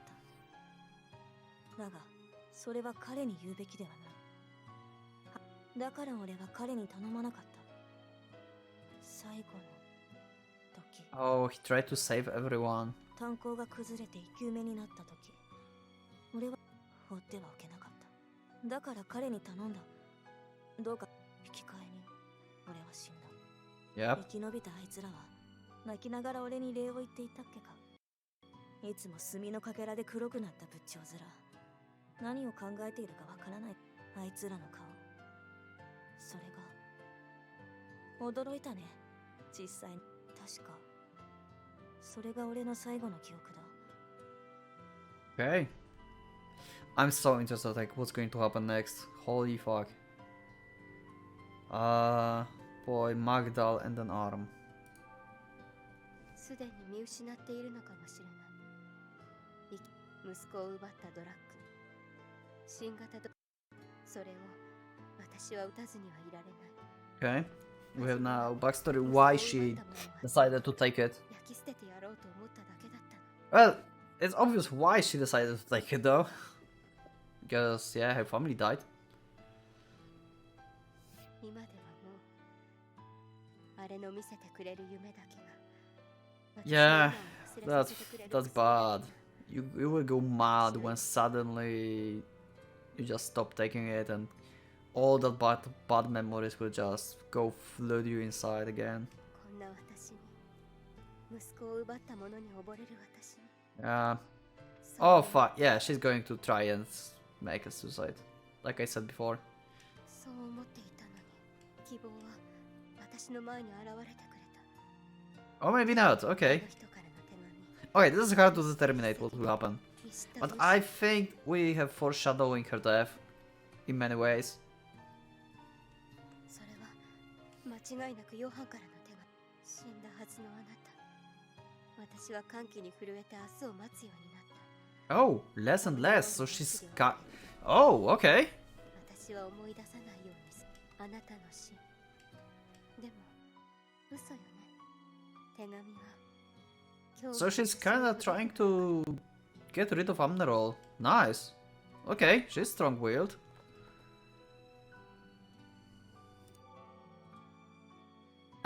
H: た。だが、それは彼に言うべきではない。だから俺は彼に頼まなかった。最後の時。
A: Oh, he tried to save everyone.
H: 炭鉱が崩れて生き埋めになった時、俺は放ってはおけなかった。だから彼に頼んだ。どうか引き換えに俺は死んだ。
A: Yep.
H: 生き延びたあいつらは泣きながら俺に礼を言っていたっけか。いつも炭のかけらで黒くなった仏頂面。何を考えているかわからないあいつらの顔。それが驚いたね。実際に確かそれが俺の最後の記憶だ。
A: Okay. I'm so interested, like, what's going to happen next. Holy fuck. Boy, Magdal and an arm.
C: すでに見失っているのかもしれない。息子を奪ったドラッグ、新型ド、それを私は撃たずにはいられない。
A: Okay. We have now backstory why she decided to take it.
C: 焼き捨ててやろうと思っただけだったの。
A: Well, it's obvious why she decided to take it though. Because, yeah, her family died.
C: 今ではもうあれの見せてくれる夢だけが。
A: Yeah, that's bad. You will go mad when suddenly you just stop taking it and all the bad memories will just go flood you inside again.
C: こんな私に、息子を奪った者に溺れる私に。
A: Yeah. Oh fuck, yeah, she's going to try and make a suicide. Like I said before.
C: そう思っていたのに、希望は私の前に現れてくれた。
A: Or maybe not, okay.
C: この人からの手紙。
A: Okay, this is hard to determine what will happen.
C: 見知った
A: But
C: 同士
A: I think we have foreshadowing her death in many ways.
C: それは間違いなくヨハンからの手紙。死んだはずのあなた。私は歓喜に震えて明日を待つようになった。
A: Oh, less and less, so she's got... Oh, okay.
C: 私は思い出さないようにする。あなたの死。でも、嘘よね。手紙は。
A: So she's kinda trying to get rid of Amnerol. Nice. Okay, she's strong-willed.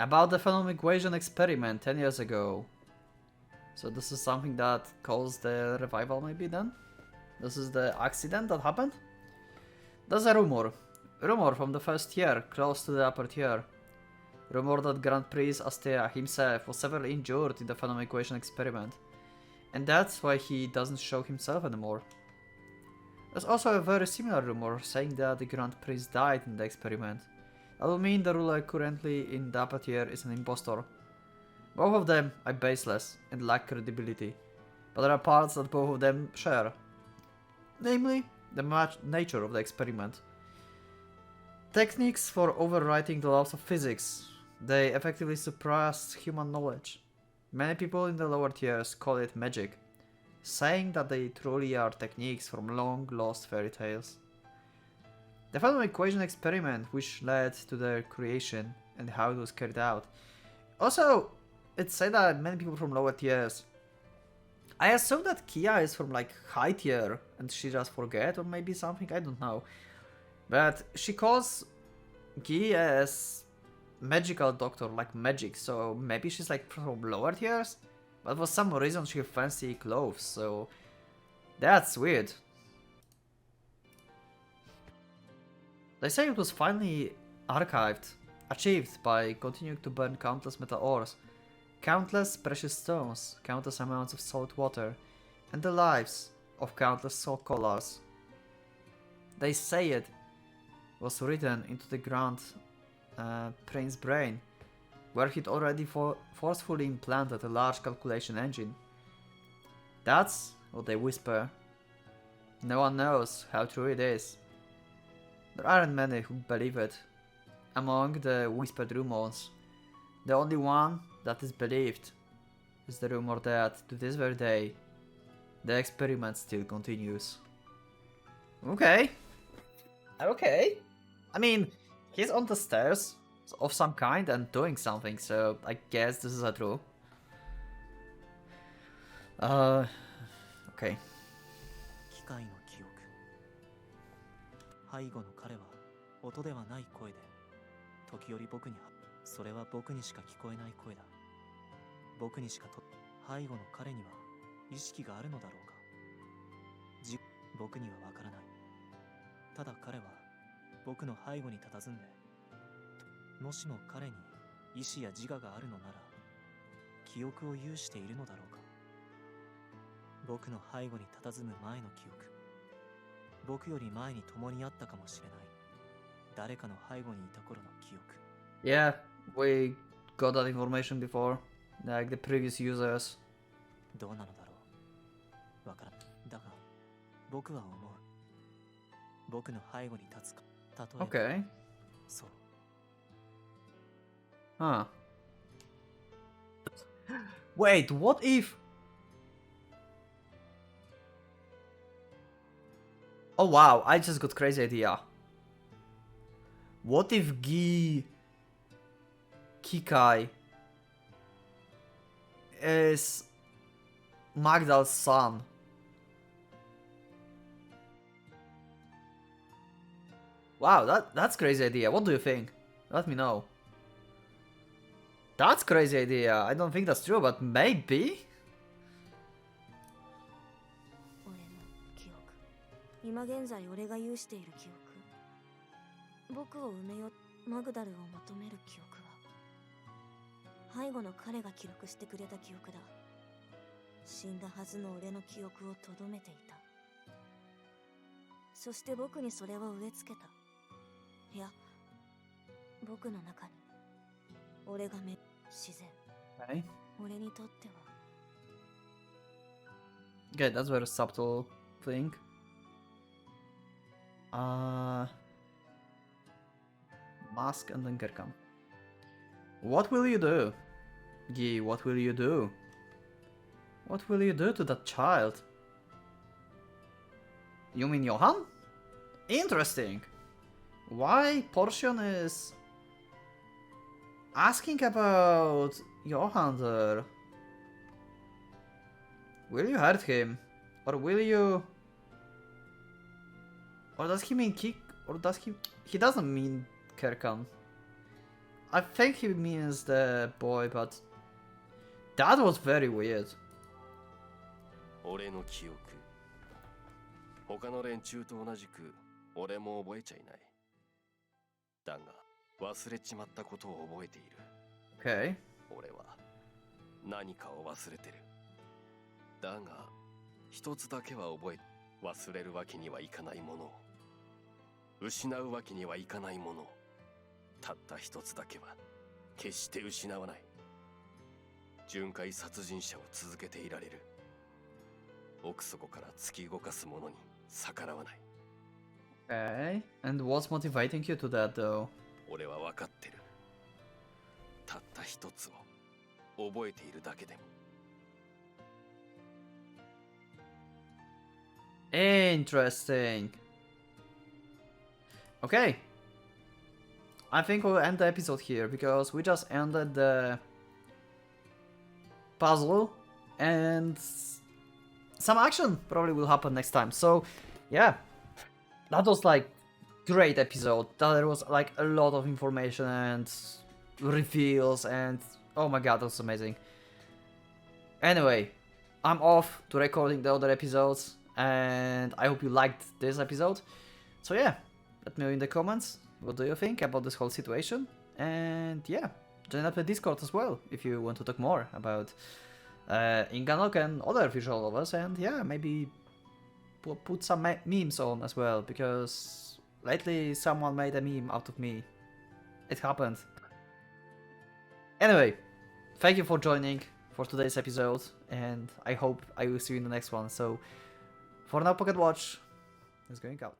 A: About the phenom equation experiment 10 years ago. So this is something that caused the revival maybe then? This is the accident that happened? There's a rumor. Rumor from the first year, close to the upper tier. Rumor that Grand Prix Astea himself was severely injured in the phenom equation experiment. And that's why he doesn't show himself anymore. There's also a very similar rumor saying that the Grand Prix died in the experiment. That would mean the ruler currently in the upper tier is an impostor. Both of them are baseless and lack credibility, but there are parts that both of them share. Namely, the nature of the experiment. Techniques for overwriting the laws of physics. They effectively surpass human knowledge. Many people in the lower tiers call it magic, saying that they truly are techniques from long-lost fairy tales. The phenom equation experiment which led to their creation and how it was carried out. Also, it's said that many people from lower tiers. I assume that Kia is from like high tier and she just forget or maybe something, I don't know. But she calls Guy as magical doctor, like magic, so maybe she's like from lower tiers? But for some reason she has fancy clothes, so that's weird. They say it was finally achieved by continuing to burn countless metal ores, countless precious stones, countless amounts of salt water, and the lives of countless scholars. They say it was written into the Grand Prince's brain, where he'd already forcefully implanted a large calculation engine. That's what they whisper. No one knows how true it is. There aren't many who believe it. Among the whispered rumors, the only one that is believed is the rumor that to this very day, the experiment still continues. Okay. Okay. I mean, he's on the stairs of some kind and doing something, so I guess this is a true. Okay.
B: 機械の記憶。背後の彼は音ではない声で、時折僕にそれは僕にしか聞こえない声だ。僕にしか背後の彼には意識があるのだろうか。僕にはわからない。ただ彼は僕の背後に佇んで、もしも彼に意志や自我があるのなら、記憶を有しているのだろうか。僕の背後に佇む前の記憶、僕より前に共にあったかもしれない誰かの背後にいた頃の記憶。
A: Yeah, we got that information before, like the previous users.
B: どうなのだろう。わからん。だが僕は思う。僕の背後に立つか。例えば、
A: Okay.
B: そう。
A: Huh. Wait, what if... Oh wow, I just got crazy idea. What if Kikai is Magdal's son? Wow, that's crazy idea. What do you think? Let me know. That's crazy idea. I don't think that's true, but maybe?
H: 俺の記憶。今現在俺が有している記憶。僕を埋めよ、マグダルを求める記憶は、背後の彼が記録してくれた記憶だ。死んだはずの俺の記憶をとどめていた。そして僕にそれを植え付けた。いや、僕の中に、俺が自然。
A: Okay.
H: 俺にとっては。
A: Okay, that's very subtle thing. Mask and then Gerkan. What will you do? Gi, what will you do? What will you do to that child? You mean Johan? Interesting. Why Portion is asking about Johan there? Will you hurt him? Or will you... Or does he mean kick? Or does he... He doesn't mean Kerkan. I think he means the boy, but... That was very weird.
E: 俺の記憶。他の連中と同じく俺も覚えちゃいない。だが忘れちまったことを覚えている。
A: Okay.
E: 俺は何かを忘れてる。だが一つだけは覚え、忘れるわけにはいかないもの、失うわけにはいかないもの、たった一つだけは決して失わない。巡回殺人者を続けていられる。奥底から突き動かすものに逆らわない。
A: Okay. And what's motivating you to that though?
E: 俺は分かってる。たった一つを覚えているだけでも。
A: Interesting. Okay. I think we'll end the episode here because we just ended the puzzle and some action probably will happen next time. So yeah, that was like great episode. There was like a lot of information and reveals and oh my god, that was amazing. Anyway, I'm off to recording the other episodes and I hope you liked this episode. So yeah, let me know in the comments what do you think about this whole situation, and yeah, join up the Discord as well if you want to talk more about Inganock and other visual novels, and yeah, maybe put some memes on as well, because lately someone made a meme out of me. It happened. Anyway, thank you for joining for today's episode, and I hope I will see you in the next one. So for now, Pocket Watch is going out.